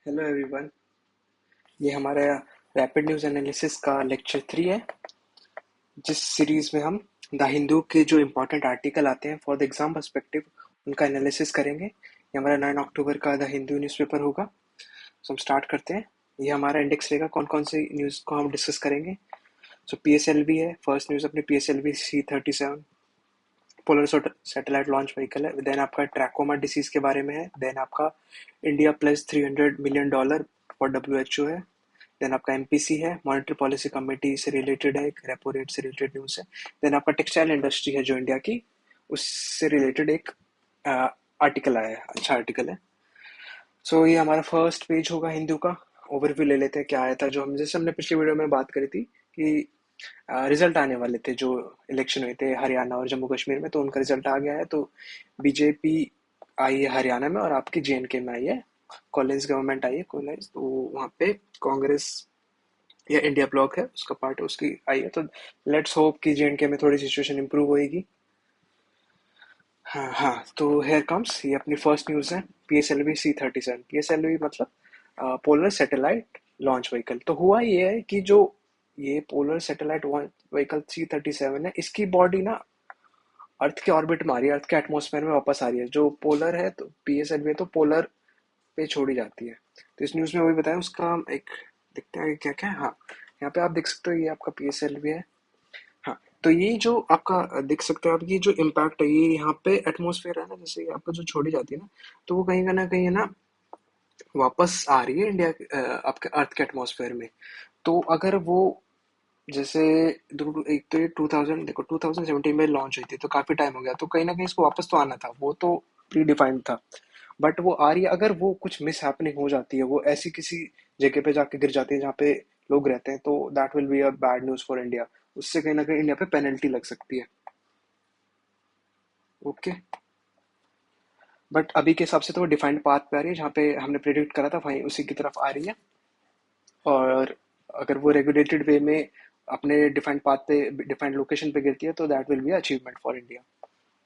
Hello everyone. ये हमारा rapid news analysis का लेक्चर 3 है, जिस सीरीज में हम द हिंदू के जो इम्पोर्टेंट आर्टिकल आते हैं फॉर द एग्जाम पर्सपेक्टिव उनका एनालिसिस करेंगे। ये हमारा 9 अक्टूबर का द हिंदू न्यूज़पेपर होगा। सो हम स्टार्ट करते हैं। ये हमारा इंडेक्स रहेगा, कौन कौन सी न्यूज़ को हम डिस्कस करेंगे। सो PSLV है, फर्स्ट न्यूज़ अपनी PSLV C-37 polar satellite launch vehicle है। देन आपका ट्रैकोमा डिसीज के बारे में है। देन आपका India plus $300 million for WHO है। देन आपका MPC है, मॉनेटरी पॉलिसी कमेटी से रिलेटेड है, एक रेपो रेट से रिलेटेड न्यूज़ है। देन आपका टेक्सटाइल इंडस्ट्री है जो इंडिया की, उससे रिलेटेड एक आर्टिकल आया है, अच्छा आर्टिकल है। सो ये हमारा फर्स्ट पेज होगा हिंदू का। ओवरव्यू ले लेते हैं क्या आया था, जो हम जैसे हमने पिछली वीडियो में बात करी थी कि रिजल्ट आने वाले थे, जो इलेक्शन हुए थे हरियाणा और जम्मू कश्मीर में, तो उनका रिजल्ट आ गया है। तो बीजेपी आई है हरियाणा में और आपकी JNK में आई है, कॉलेज गवर्नमेंट आई है कॉलेज, तो वहाँ पे कांग्रेस या इंडिया ब्लॉक है उसका पार्ट है, उसकी आई है। तो लेट्स होप कि JNK में थोड़ी सिचुएशन इंप्रूव होएगी। हाँ हाँ, तो हेयर कम्स, ये अपनी फर्स्ट न्यूज़ है। PSLV C-37, PSLV मतलब पोलर सैटेलाइट लॉन्च व्हीकल। तो हुआ ये है कि जो ये पोलर सैटेलाइट व्हीकल C-37 है, इसकी बॉडी ना अर्थ के ऑर्बिट में आ रही है, अर्थ के एटमॉस्फेयर में वापस आ रही है। जो पोलर है तो PSLV है, तो पोलर पे छोड़ी जाती है। तो इस न्यूज़ में वही बताया, उसका एक देखते हैं क्या क्या है। हाँ, यहाँ पे आप देख सकते हो, ये आपका PSLV है। हाँ, तो ये जो आपका देख सकते हो आप, ये जो इम्पैक्ट है ये यहाँ पे एटमॉस्फेयर है ना, जैसे ये आपका जो छोड़ी जाती है ना, तो वो कहीं ना कहीं है ना वापस आ रही है इंडिया आपके अर्थ के एटमॉस्फेयर में। तो अगर वो जैसे एक तो ये 2000 देखो 2017 में लॉन्च हुई थी, तो काफी टाइम हो गया, तो कहीं ना कहीं इसको वापस तो आना था, वो तो प्री डिफाइंड था। बट वो आ रही है, अगर वो कुछ मिस हैपनिंग हो जाती है, वो ऐसी किसी जगह पे जाके गिर जाती है जहाँ पे लोग रहते हैं, तो that will be a bad news for India. उससे कहीं ना कहीं इंडिया पे पेनल्टी लग सकती है। ओके, बट अभी के हिसाब से तो वो डिफाइंड पाथ पे आ रही है, जहाँ पे हमने प्रेडिक्ट करा था वहीं उसी की तरफ आ रही है। और अगर वो रेगुलेटेड वे में अपने डिफाइंड पाथ पे डिफाइंड लोकेशन पे गिरती है, तो that will be achievement for India.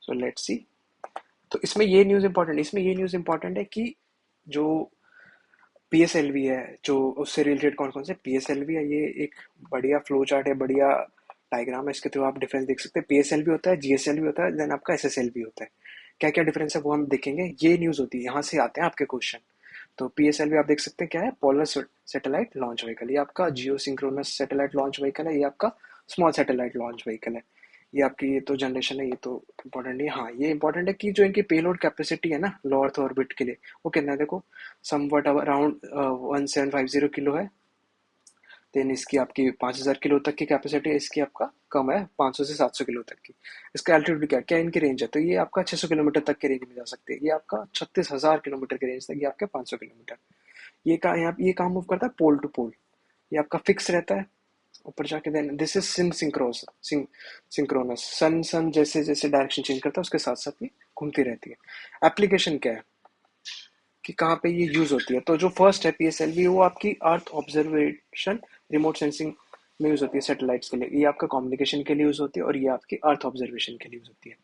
So let's see. तो इसमें ये न्यूज़ इंपॉर्टेंट है कि जो PSLV है, जो उससे रिलेटेड कौन कौन से PSLV है, ये एक बढ़िया फ्लो चार्ट है, बढ़िया डायग्राम है। इसके थ्रू आप डिफरेंस देख सकते हैं। PSLV होता है, GSLV होता है, देन आपका SSLV होता है। क्या क्या डिफरेंस है वो हम देखेंगे। ये न्यूज़ होती है, यहाँ से आते हैं आपके क्वेश्चन। तो PSLV आप देख सकते हैं क्या है, पोलर सैटेलाइट लॉन्च व्हीकल। ये आपका जियो सिंक्रोनस सैटेलाइट लॉन्च व्हीकल है, ये आपका स्मॉल सैटेलाइट लॉन्च व्हीकल है। ये आपकी ये तो जनरेशन है, ये तो इम्पोर्टेंट नहीं है। हाँ, ये इंपॉर्टेंट है कि जो इनकी पेलोड कैपेसिटी है ना लो अर्थ ऑर्बिट के लिए, वो कितना है देखो, समवट अराउंड 1750 किलो है। देन इसकी आपकी 5000 किलो तक की कैपेसिटी है, इसकी आपका कम है 500 से 700 किलो तक की। इसका एल्टीट्यूड क्या क्या इनकी रेंज है, तो ये आपका 600 किलोमीटर तक के रेंज में जा सकते हैं, ये आपका 36,000 किलोमीटर के रेंज तक, ये आपके 500 किलोमीटर। ये कहाँ यहाँ ये कहाँ मूव करता है, पोल टू पोल। ये आपका फिक्स रहता है ऊपर जाके। देन दिस इज सिंक्रोनस, सन सन जैसे जैसे डायरेक्शन चेंज करता है उसके साथ साथ ये घूमती रहती है। एप्लीकेशन क्या है कि कहाँ पे ये यूज होती है, तो जो फर्स्ट है PSLV, वो आपकी अर्थ ऑब्जर्वेशन रिमोट सेंसिंग में यूज होती है सैटेलाइट्स के लिए। ये आपका कम्युनिकेशन के लिए यूज होती है, और ये आपकी अर्थ ऑब्जर्वेशन के लिए यूज होती है।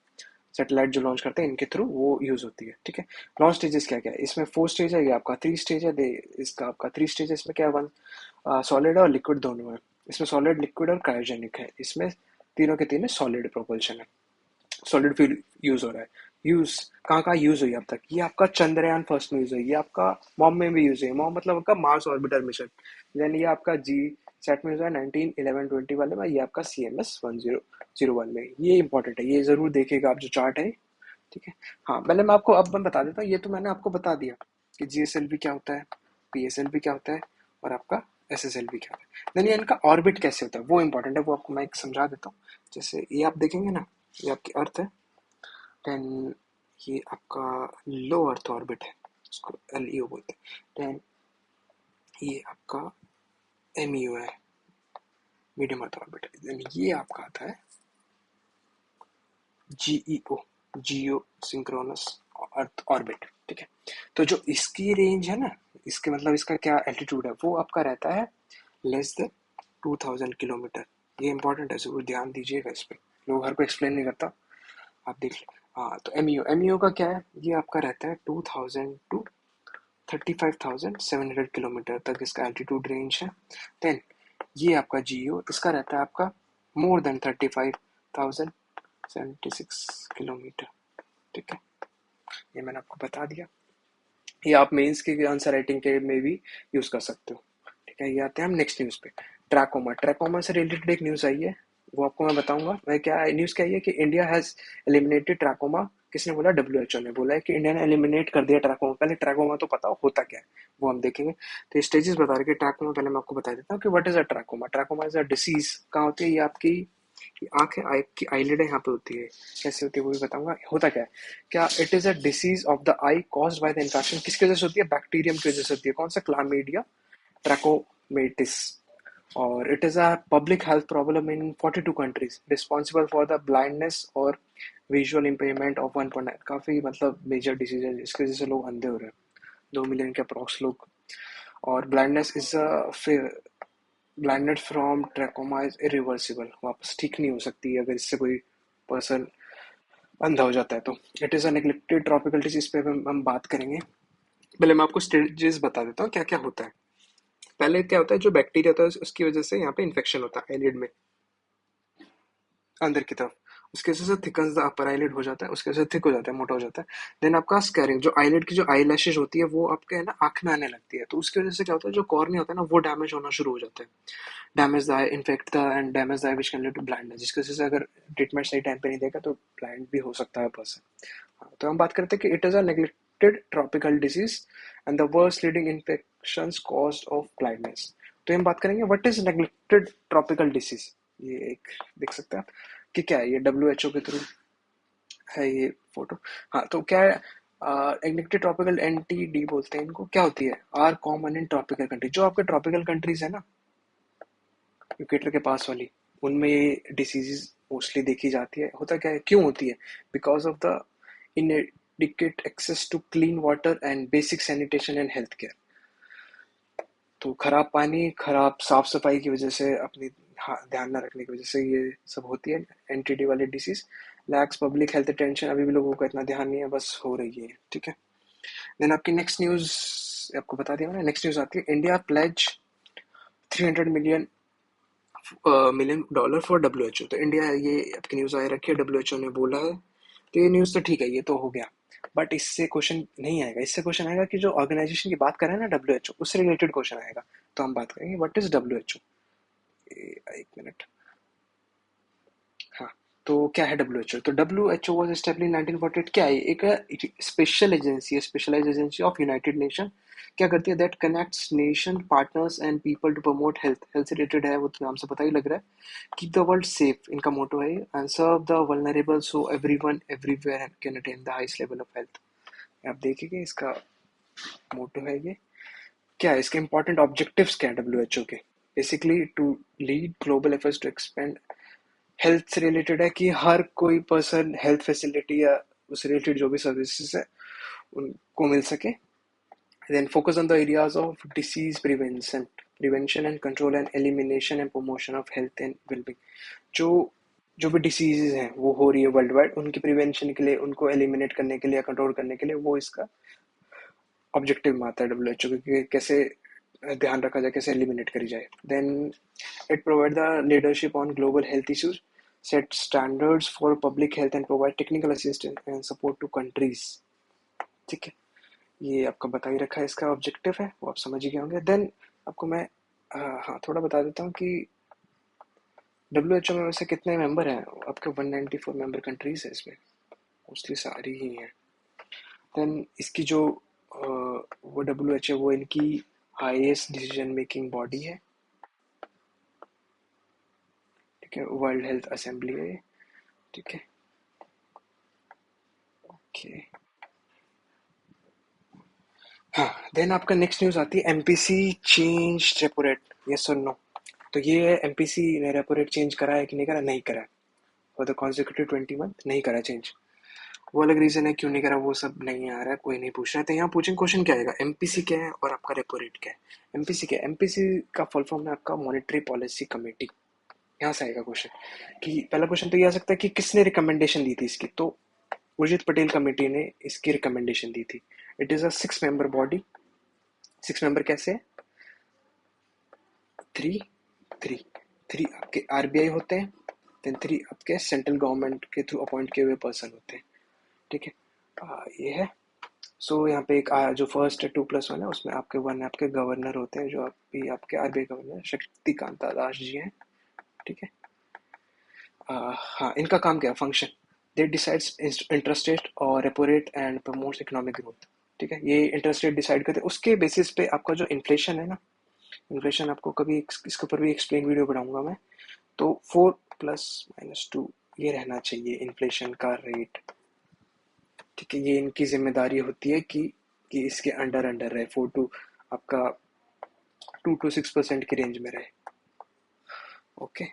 सैटेलाइट जो लॉन्च करते हैं इनके थ्रू वो यूज होती है। ठीक है, लॉन्च स्टेजेस क्या क्या है, इसमें 4 स्टेज है, ये आपका 3 स्टेज है। इसका आपका 3 स्टेज है, इसमें क्या है, वन सॉलिड और लिक्विड दोनों है। इसमें सॉलिड, लिक्विड और क्रायोजेनिक है। इसमें तीनों के तीनों सॉलिड प्रोपल्शन है, सॉलिड फ्यूल यूज हो रहा है। यूज कहाँ कहाँ यूज हुई अब तक, ये आपका चंद्रयान फर्स्ट में यूज हुई, ये आपका मॉम में भी यूज हुई, मॉम मतलब आपका मार्स ऑर्बिटर मिशन। देन ये आपका जी सेट में यूज है 1911-20 वाले में, ये आपका CMS-1001 में। ये इंपॉर्टेंट है, ये जरूर देखिएगा आप जो चार्ट है। ठीक है, हाँ पहले मैं आपको अब मैं बता देता हूँ, ये तो मैंने आपको बता दिया कि GSLV क्या होता है, PSLV क्या होता है, और आपका SSLV क्या होता है। देन ये इनका ऑर्बिट कैसे होता है वो इंपॉर्टेंट है, वो आपको मैं एक समझा देता हूँ। जैसे ये आप देखेंगे ना, ये आपकी अर्थ है। देन ये आपका लो अर्थ ऑर्बिट है, उसको LEO बोलते हैं। देन ये आपका MEO है, मीडियम अर्थ ऑर्बिट है। देन ये आपका आता है GEO, जियो सिंक्रोनस अर्थ ऑर्बिट। ठीक है, तो जो इसकी रेंज है ना, इसके मतलब इसका क्या एल्टीट्यूड है, वो आपका रहता है लेस देन 2000 किलोमीटर। ये इंपॉर्टेंट है, जरूर ध्यान दीजिएगा इस पर, लोग हर को एक्सप्लेन नहीं करता, आप देख लें। हाँ, तो MEO का क्या है, ये आपका रहता है 2000 टू 35,700 किलोमीटर तक इसका एल्टीट्यूड रेंज है। देन ये आपका जीओ, इसका रहता है आपका मोर देन 35,076 किलोमीटर। ठीक है, ये मैंने आपको बता दिया। ये आप मेंस के आंसर राइटिंग के में भी यूज कर सकते हो। ठीक है, ये आते हैं हम नेक्स्ट न्यूज पे। ट्रैकोमा, ट्रैकोमा से रिलेटेड एक न्यूज आई है, वो आपको मैं बताऊंगा। मैं क्या न्यूज क्या है कि इंडिया हैज एलिमिनेटेड ट्रैकोमा। किसने बोला? डब्ल्यूएचओ ने बोला है कि इंडिया ने एलिमिनेट कर दिया ट्रैकोमा। पहले ट्रैकोमा तो पता होता क्या है वो हम देखेंगे। तो स्टेजेस बता रहे कि ट्रैकोमा, पहले मैं आपको बता देता हूँ कि what is a trachoma. Trachoma is a disease. कहाँ होती है ये? आपकी आंख है, आई की आईलिड यहाँ पे होती है। कैसे होती है वो भी बताऊंगा। होता क्या है, क्या it is a disease of the I caused by the infection. किसकी वजह से होती है? बैक्टीरियम की वजह से होती है। कौन सा? क्लामीडिया ट्रैकोमेटिस। और it is a public health problem in 42 countries, responsible for the blindness और विजुअल इम्पेयरमेंट ऑफ 1.9। काफी मतलब मेजर डिसीज है, इसकी वजह से लोग अंधे हो रहे हैं, 2 मिलियन के अप्रॉक्स लोग। और blindness is blinded from trachoma is irreversible, वापस ठीक नहीं हो सकती अगर इससे कोई पर्सन अंधा हो जाता है तो। It is a neglected tropical disease पे हम बात करेंगे। पहले मैं आपको स्टेजेस बता देता हूँ क्या क्या होता है। पहले क्या होता है, जो बैक्टीरिया होता है उसकी वजह से यहाँ पे इन्फेक्शन होता है आईलिड में, अंदर की तरफ। उसकी वजह से थिकन्स द अपर आईलिड हो जाता है, उसकी वजह से थिक हो जाता है, मोटा हो जाता है। देन आपका स्कैरिंग, जो आईलिड की जो आई लैशेज होती है वो आपके है ना आंख में आने लगती है, तो उसकी वजह से क्या होता है, जो कॉर्निया होता है ना वो डैमेज होना शुरू हो जाता है। Damage the eye, infect the and damage the eye which can lead to blindness, जिसकी वजह से अगर ट्रीटमेंट सही टाइम पे नहीं देगा तो ब्लाइंड भी हो सकता है पर्सन। हाँ, तो हम बात करते हैं कि it is a neglected tropical disease and the worst leading infections caused of blindness. तो हम बात करेंगे what is neglected tropical disease. ये एक देख सकते हैं आप कि क्या है, ये डब्ल्यूएचओ के थ्रू है ये फोटो। हाँ, तो क्या है, नेग्लेक्टेड ट्रॉपिकल एनटीडी बोलते हैं इनको। क्या होती है? Are common in tropical country. जो आपके ट्रॉपिकल कंट्रीज है ना, इक्वेटर के पास वाली, उनमें ये डिसीजेज मोस्टली देखी जाती है। होता क्या है, क्यों होती है? Because of the inadequate access to clean water and basic sanitation and health care. तो खराब पानी, खराब साफ सफाई की वजह से, अपनी ध्यान न रखने की वजह से ये सब होती है एनटीडी वाली disease. Lakhs public health attention, अभी भी लोगों का इतना ध्यान नहीं है, बस हो रही है। ठीक है, देन आपकी नेक्स्ट न्यूज आपको बता दिया मैंने। नेक्स्ट न्यूज आती है, India pledges 300 million dollar for WHO. तो इंडिया, ये आपकी न्यूज आ रखी है, डब्ल्यूएचओ ने बोला है। तो ये न्यूज तो ठीक है, ये तो हो गया। बट इससे क्वेश्चन नहीं आएगा, इससे क्वेश्चन आएगा कि जो ऑर्गेनाइजेशन की बात कर रहे हैं ना डब्ल्यूएचओ, उससे रिलेटेड क्वेश्चन आएगा। तो हम बात करेंगे व्हाट इज डब्ल्यूएचओ। एक मिनट। हाँ, तो क्या है डब्ल्यूएचओ? तो डब्ल्यूएचओ वाज एस्टैब्लिश इन 1948। क्या है? एक स्पेशल एजेंसी है, specialised agency of United Nation. क्या करती है? That connects nation partners and people to promote health. Health से रिलेटेड है, वो तो नाम से पता ही लग रहा है। कीप द वर्ल्ड सेफ, इनका मोटो है। And serve the vulnerable so everyone everywhere can attain the highest level of health. आप देखिए इसका मोटो है ये। क्या है इसके इंपॉर्टेंट ऑब्जेक्टिव्स? क्या है डब्ल्यूएचओ के? Basically to lead global efforts to expand. Health से रिलेटेड है कि हर कोई पर्सन हेल्थ फैसिलिटी या उससे रिलेटेड जो भी सर्विसेज है उनको मिल सके। Then focus on the areas of disease prevention and control and elimination and promotion of health and wellbeing. जो जो भी डिसीजेज हैं वो हो रही है वर्ल्ड वाइड, उनकी प्रिवेंशन के लिए, उनको एलिमिनेट करने के लिए या कंट्रोल करने के लिए, वो इसका ऑब्जेक्टिव में आता है डब्ल्यूएचओ के। कैसे ध्यान रखा जाए, कैसे एलिमिनेट करी जाए। Then it provide the leadership on global health issues, set standards for public health and provide technical assistance and support to countries. ठीक है, ये आपका बता ही रखा है, इसका ऑब्जेक्टिव है, वो आप समझ ही गए होंगे। देन आपको मैं हाँ थोड़ा बता देता हूँ कि डब्ल्यूएचओ में वैसे कितने मेंबर हैं। आपके 194 मेंबर कंट्रीज है इसमें, मोस्टली सारी ही हैं। देन इसकी जो वो डब्ल्यूएचओ, वो इनकी हाईएस्ट डिसीजन मेकिंग बॉडी है। ठीक है, वर्ल्ड हेल्थ असेंबली है। ठीक है, ओके। हाँ, देन आपका नेक्स्ट न्यूज आती है, MPC change repo rate, yes और नो। तो ये एमपीसी ने रेपो रेट चेंज करा है कि नहीं करा? नहीं करा है। फॉर द कॉन्सिक्यूटिव 20 मंथ नहीं करा चेंज। वो अलग रीजन है क्यों नहीं करा, वो सब नहीं आ रहा है, कोई नहीं पूछ रहा है। तो यहाँ पूछेंगे क्वेश्चन क्या आएगा, एमपीसी क्या है और आपका रेपो रेट क्या है। एमपीसी क्या है? एमपीसी का फुल फॉर्म है आपका मॉनेटरी पॉलिसी कमेटी। यहाँ से आएगा क्वेश्चन कि पहला क्वेश्चन तो ये आ सकता है कि किसने रिकमेंडेशन दी थी इसकी। तो उर्जित पटेल कमेटी ने इसकी रिकमेंडेशन दी थी। It is a 6 member body. Six member कैसे है? थ्री थ्री थ्री आपके आरबीआई होते हैं, देन थ्री आपके सेंट्रल गवर्नमेंट के थ्रू अपॉइंट किए हुए पर्सन होते हैं। ठीक है, ये है। सो यहाँ पे एक जो फर्स्ट है 2+1 है, उसमें आपके वन आपके गवर्नर होते हैं, जो अभी आपके आरबीआई गवर्नर शक्तिकांता दास जी हैं। ठीक है। हाँ, इनका काम क्या है, फंक्शन, दे डिसाइड्स इंटरेस्ट रेट और repo rate and promotes economic growth. ठीक है, ये इंटरेस्ट रेट डिसाइड करते हैं, उसके बेसिस पे आपका जो इन्फ्लेशन है ना, इन्फ्लेशन आपको कभी इसके ऊपर भी एक्सप्लेन वीडियो बनाऊंगा मैं। तो 4+-2 ये रहना चाहिए इन्फ्लेशन का रेट। ठीक है, ये इनकी जिम्मेदारी होती है कि इसके अंडर अंडर रहे, 4 टू आपका 2 to 6% की रेंज में रहे। ओके,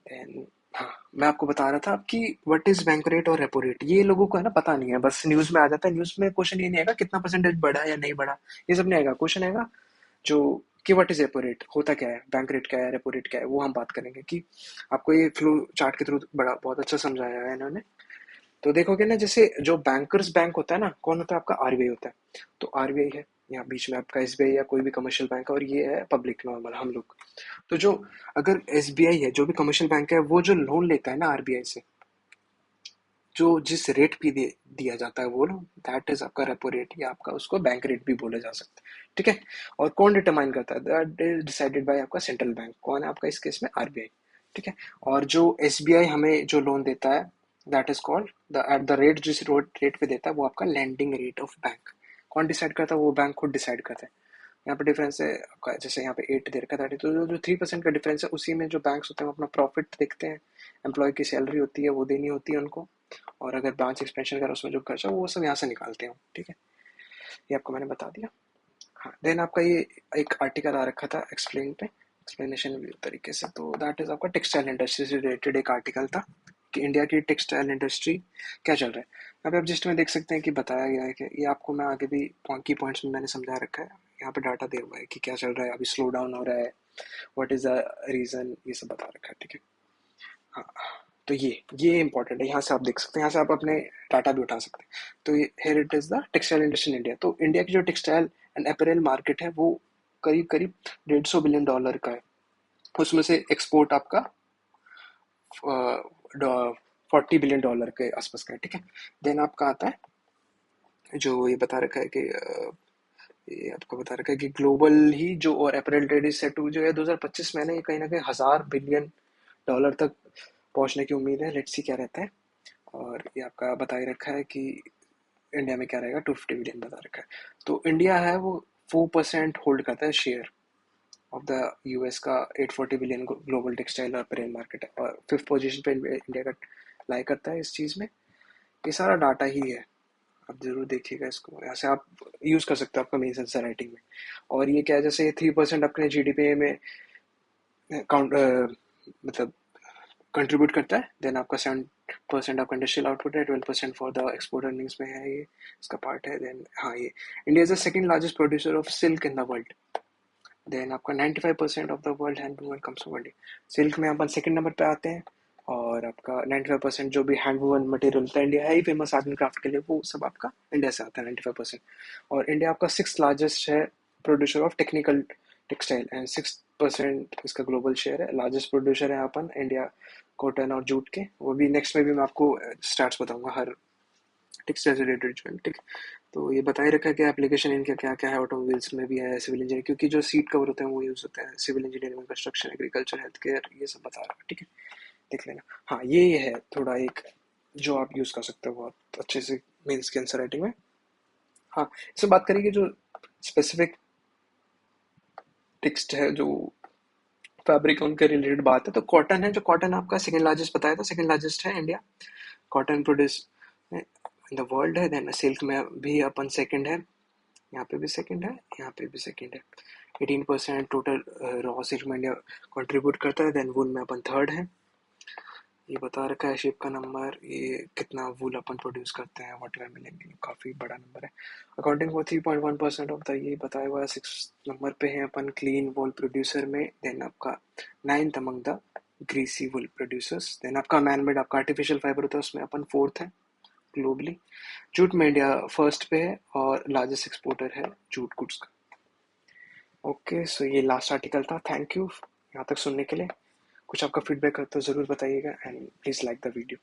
देन हाँ, मैं आपको बता रहा था कि व्हाट इज बैंक रेट और रेपो रेट, ये लोगों को है ना पता नहीं है, बस न्यूज में आ जाता है। न्यूज में क्वेश्चन ये नहीं आएगा कितना परसेंटेज बढ़ा या नहीं बढ़ा, ये सब नहीं आएगा। क्वेश्चन आएगा जो कि व्हाट इज रेपो रेट, होता क्या है, बैंक रेट क्या है, रेपो रेट क्या है, वो हम बात करेंगे। कि आपको ये फ्लो चार्ट के थ्रू बड़ा बहुत अच्छा समझाया है इन्होंने। तो देखोगे ना, जैसे जो बैंकर्स बैंक होता है ना, कौन होता है आपका, आरबीआई होता है। तो आरबीआई है, यहाँ बीच में आपका एसबीआई या कोई भी कमर्शियल बैंक है, और ये है पब्लिक नॉर्मल हम लोग। तो जो अगर एसबीआई है, जो भी कमर्शियल बैंक है, वो जो लोन लेता है ना आरबीआई से, जो जिस रेट पे दिया जाता है वो लोन, दैट इज आपका रेपो रेट, या आपका उसको बैंक रेट भी बोला जा सकता है। ठीक है, और कौन डिटरमाइन करता है, दैट इज डिसाइडेड बाय आपका सेंट्रल बैंक। कौन है आपका इस केस में, आरबीआई। ठीक है, और जो एसबीआई हमें जो लोन देता है, that is called the at the rate, जिस रेट पे देता है वो आपका लैंडिंग रेट ऑफ बैंक। कौन डिसाइड करता है, वो बैंक खुद डिसाइड करता है। यहाँ पे डिफरेंस है आपका, जैसे यहाँ पे 8 दे रखा था, तो जो 3% का डिफरेंस है, उसी में जो बैंक्स होते हैं वो अपना प्रॉफिट देखते हैं, एम्प्लॉय की सैलरी होती है वो देनी होती है उनको, और अगर ब्रांच एक्सपेंशन करा उसमें जो खर्चा वो सब यहाँ से निकालते हैं। ठीक है, ये आपको मैंने बता दिया। हाँ, देन आपका ये एक आर्टिकल आ रखा था एक्सप्लेन पे, एक्सप्लेनेशन तरीके से, तो दैट इज आपका टेक्सटाइल इंडस्ट्री से रिलेटेड एक आर्टिकल था कि इंडिया की टेक्सटाइल इंडस्ट्री क्या चल रहा है। यहाँ पे आप जस्ट में देख सकते हैं कि बताया गया है कि ये आपको मैं आगे भी की पॉइंट्स में मैंने समझा रखा है। यहाँ पे डाटा दिया हुआ है कि क्या चल रहा है, अभी स्लो डाउन हो रहा है, व्हाट इज द रीजन, ये सब बता रखा है। ठीक है, हाँ, तो ये इंपॉर्टेंट है, यहाँ से आप देख सकते हैं, यहाँ से आप अपने डाटा भी उठा सकते हैं। तो ये here it is the textile industry in India. तो इंडिया की जो टेक्सटाइल एंड अपैरल मार्केट है वो करीब करीब $150 बिलियन का है। उसमें से एक्सपोर्ट आपका $40 बिलियन के आसपास का है। ठीक है, देन आपका आता है जो ये बता रखा है कि ये आपको बता रखा है कि ग्लोबल ही जो और apparel trade is set to जो है 2025 में ये कहीं ना कहीं $1,000 बिलियन तक पहुंचने की उम्मीद है। लेट्स सी क्या रहता है। और ये आपका बता ही रखा है कि इंडिया में क्या रहेगा, 250 बिलियन बता रखा है। तो इंडिया है वो 4% होल्ड करता है शेयर ऑफ द यूएस का 840 बिलियन ग्लोबल टेक्सटाइल और अपैरल मार्केट है, और फिफ्थ पोजीशन पे इंडिया का लाई करता है इस चीज़ में। ये सारा डाटा ही है, आप जरूर देखिएगा इसको, यहाँ से आप यूज कर सकते हो आपका मेंस आंसर राइटिंग में। और ये क्या है, जैसे 3% अपने जीडीपी में काउंट मतलब कंट्रीब्यूट करता है, देन आपका 7% आपका इंडस्ट्रियल आउटपुट है, 12% फॉर द एक्सपोर्ट अर्निंग्स में है, ये इसका पार्ट है। देन हाँ, ये India is the second largest producer of silk in the world. Then आपका 95% of the world hand comes from India. Silk में अपन सेकंड नंबर पे आते हैं, और आपका 95% जो भी हैंड वूवन मटेरियल होता है, इंडिया है ही फेमस आर्ट एंड क्राफ्ट के लिए, वो सब आपका इंडिया से आता है 95%। और इंडिया आपका सिक्स लार्जेस्ट है producer of technical textile, and 6% इसका ग्लोबल शेयर है। लार्जेस्ट प्रोड्यूसर है अपन इंडिया कॉटन और जूट के, वो भी नेक्स्ट में भी मैं आपको स्टार्ट बताऊंगा हर टेक्सटाइल से रिलेटेड जो है। ठीक, तो ये बता ही रखा है कि एप्लीकेशन इनका क्या क्या है, ऑटोमोबाइल्स में भी है, सिविल इंजीनियरिंग, क्योंकि जो सीट कवर होते हैं वो यूज होते हैं सिविल इंजीनियरिंग में, कंस्ट्रक्शन, एग्रीकल्चर, हेल्थ केयर, ये सब बता रहा है। ठीक है, देख लेना। हाँ, ये है थोड़ा एक जो आप यूज कर सकते हो बहुत अच्छे से मेंस के आंसर राइटिंग में। हाँ, इसमें बात करेंगे जो स्पेसिफिक टेक्स्ट है, जो फैब्रिक उनके रिलेटेड बात है, तो कॉटन है। जो कॉटन आपका सेकंड लार्जेस्ट बताया था, सेकंड लार्जेस्ट है India cotton produce in the world है। देन सिल्क में भी अपन सेकंड है, यहाँ पे भी सेकंड है, यहाँ पे भी सेकंड है। 18% टोटल रॉ सिल्क में इंडिया कंट्रीब्यूट करता है। देन वुल में अपन थर्ड है, ये बता रखा है शिप का नंबर, ये कितना वूल अपन प्रोड्यूस करते हैं, वट एवर मिलेंगे, काफ़ी बड़ा नंबर है। अकाउंटिंग फॉर 3.1% ऑफ द, ये बताया हुआ है। 6 नंबर पे है अपन क्लीन वूल प्रोड्यूसर में। देन आपका 9th among the greasy wool producers. Then आपका मैनमेड, आपका आर्टिफिशियल फाइबर होता है, उसमें अपन फोर्थ है ग्लोबली। जूट में इंडिया फर्स्ट पे है और लार्जेस्ट एक्सपोर्टर है जूट गुड्स का। ओके, सो ये लास्ट आर्टिकल था। थैंक यू यहाँ तक सुनने के लिए। कुछ आपका फीडबैक हो तो ज़रूर बताइएगा and please like the video.